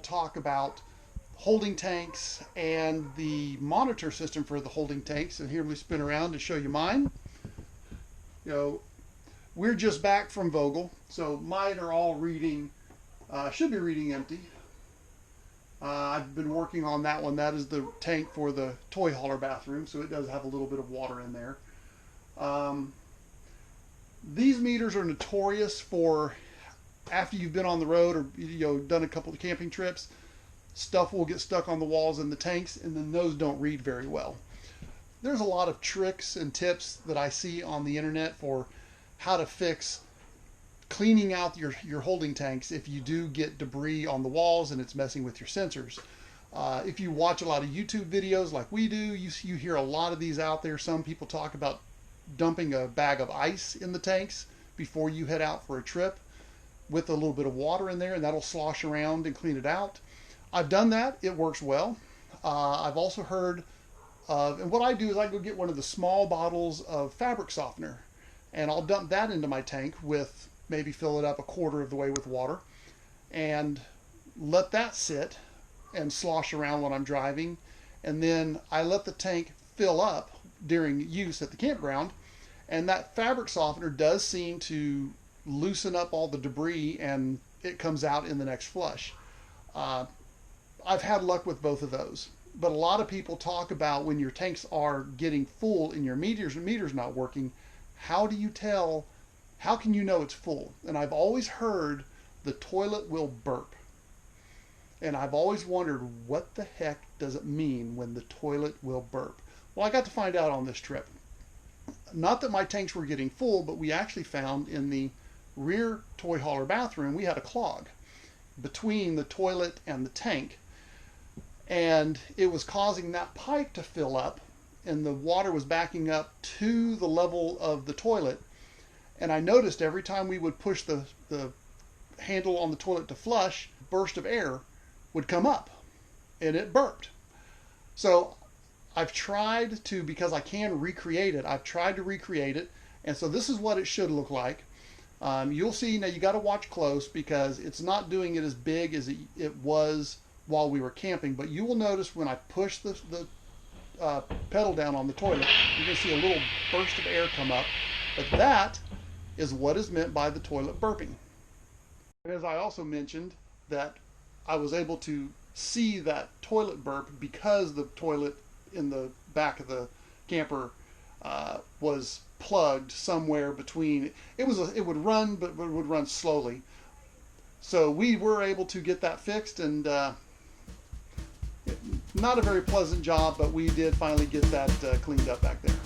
talk about holding tanks and the monitor system for the holding tanks. And here, we spin around to show you mine. We're just back from Vogel, so mine are all reading, should be reading empty. I've been working on that one. That is the tank for the toy hauler bathroom, so it does have a little bit of water in there. These meters are notorious for, after you've been on the road or done a couple of camping trips, stuff will get stuck on the walls in the tanks, and then those don't read very well. There's a lot of tricks and tips that I see on the internet for how to fix cleaning out your holding tanks if you do get debris on the walls and it's messing with your sensors. If you watch a lot of YouTube videos like we do, you hear a lot of these out there. Some people talk about dumping a bag of ice in the tanks before you head out for a trip with a little bit of water in there, and that'll slosh around and clean it out. I've done that. It works well. I've also heard of, and what I do is I go get one of the small bottles of fabric softener, and I'll dump that into my tank with, maybe fill it up a quarter of the way with water, and let that sit and slosh around when I'm driving. And then I let the tank fill up during use at the campground, and that fabric softener does seem to loosen up all the debris, and it comes out in the next flush. I've had luck with both of those, but a lot of people talk about when your tanks are getting full and your meter's not working, how do you tell? How can you know it's full? And I've always heard the toilet will burp. And I've always wondered, what the heck does it mean when the toilet will burp? Well, I got to find out on this trip. Not that my tanks were getting full, but we actually found in the rear toy hauler bathroom, we had a clog between the toilet and the tank. And it was causing that pipe to fill up, and the water was backing up to the level of the toilet. And I noticed every time we would push the handle on the toilet to flush, a burst of air would come up, and it burped. So I've tried to, because I can recreate it, I've tried to recreate it, and so this is what it should look like. You'll see, now you got to watch close because it's not doing it as big as it was while we were camping, but you will notice when I push the pedal down on the toilet, you're going to see a little burst of air come up, but that is what is meant by the toilet burping. As I also mentioned, that I was able to see that toilet burp because the toilet in the back of the camper was plugged somewhere between. It would run, but it would run slowly. So we were able to get that fixed, and not a very pleasant job, but we did finally get that cleaned up back there.